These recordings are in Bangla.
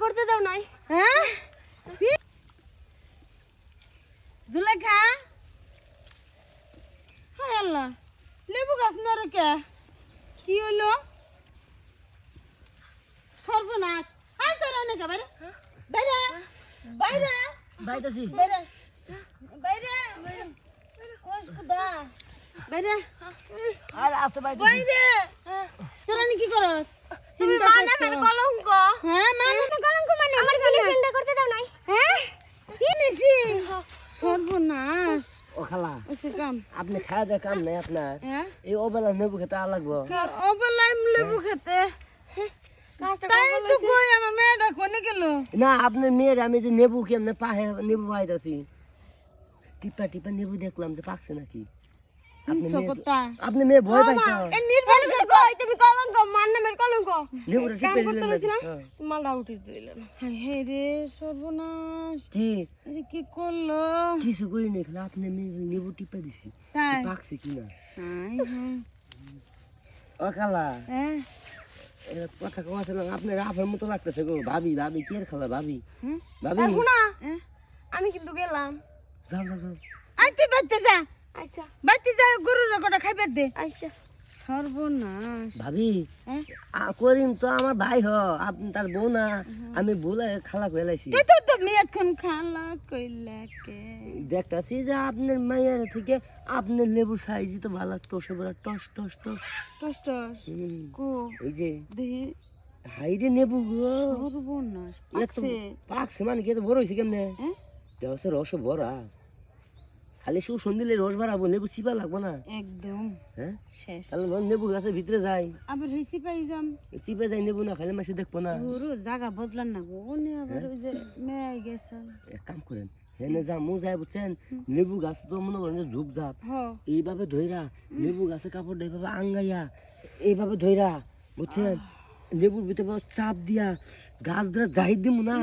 করতে দাও নাই হ্যাঁ জুলেখা হায় আল্লাহ লেবু গাছ না রে কে কি হইলো সর্বনাশ আই তোর এনে বাইরে বাইরে বাইরে বাইতাছি বাইরে বাইরে ওই খুদা বাইরে আর আসতে বাইতাছি বাইরে তোরা কি করস চিন্তা মানে করছ আমার কলঙ্ক হ্যাঁ মানে কলঙ্ক মানে আমার জন্য চিন্তা করতে দাও নাই হ্যাঁ কি নিছি সর্বনাশ ও খালা ওসে কাম আপনি খাওয়া দেওয়া কাম নাই আপনার হ্যাঁ এই অবেলা নেবু খেতে আর লাগবো অবলাই লেবু খেতে কাজটা তাই তো কই আমার মেয়েটা কোনে গেল না আপনার মেয়ের আমি যে নেবু কেমনে পাহে নেবু পাইতাছি টিপা টিপা নেবু দেখলাম যে পাকছে নাকি সকতা আপনি মেয়ে ভয় পাইতো এ নির্ভর কই তুমি কলঙ্ক মান নামের কলঙ্ক নেবুটা কাম টিপে করতে দিলেন বলছিলাম হ্যাঁ। মালটা উঠে দিলেন হায় হে রে সর্বনাশ কি আরে কি করলো কিছু করি নাই খালা আপনি মেয়ে নেবু টিপা দিছি তাই পাকছে কিনা হায় হায় ও খালা হ্যাঁ কথা কওয়াছিলাম আপনার আপনার মতো লাগতেছে গো ভাবি ভাবি কি আর খালা ভাবি হ্যাঁ ভাবি শুনা হ্যাঁ আমি কিন্তু গেলাম যাও যাও যাও আই তুই বাইতে যা আচ্ছা বাইতে যা গরুর কটা খাইবার দে আচ্ছা সর্বনাশ ভাবি হ্যাঁ করিম তো আমার ভাই হ আপনি তার বউ না আমি বলে খালা কইলাইছি তুই তো তো মেয়েখন খালা কইলা কে দেখতাছি যে আপনার মায়ের থেকে আপনার লেবুর সাইজই তো ভালো টসে বড় toss toss toss toss toss কো এই যে দেহি হাইরে নেবু গো সর্বনাশ এত পাকছে পাকছে মানে কি এত বড় হয়েছে কেমনে হ্যাঁ দেওয়াছে রস ভরা খালি শুকন দিলে রস বাড়াবো লেবু চিপা লাগবো না একদম হ্যাঁ শেষ তাহলে লেবু গাছের ভিতরে যাই আবার হইছি পাই যাম চিপে যাই নেবু না খালি মাসে দেখবো না গরু জায়গা বদলান না গো নে আবার ওই যে মেয়ে গেছে এক কাম করেন হেনে যা মু যাই বুঝছেন লেবু গাছ তো মনে করেন যে ঝুপ ঝাপ হ এইভাবে ধইরা লেবু গাছে কাপড় এইভাবে আঙ্গাইয়া এইভাবে ধইরা বুঝছেন লেবুর ভিতরে চাপ দিয়া গাছ ধরে যাই দিব না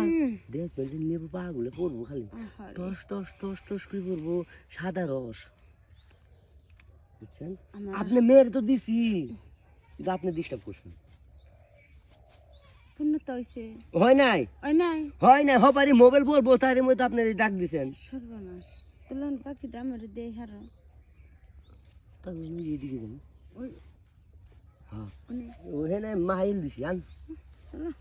দেখবেন যে লেবু পাগুলো পড়বো খালি টস টস টস টস করে পড়বো সাদা রস বুঝছেন আপনি মেয়ের তো দিছি কিন্তু আপনি ডিস্টার্ব করছেন পূর্ণতা হইছে হয় নাই ওই নাই হয় নাই হবারি মোবাইল বলবো তার মধ্যে আপনি ডাক দিছেন সর্বনাশ তাহলে পাখিটা আমার দেই হারো তবে এদিকে যান ওই হ্যাঁ অনেক ওখানে মাইল দিছি আন চলো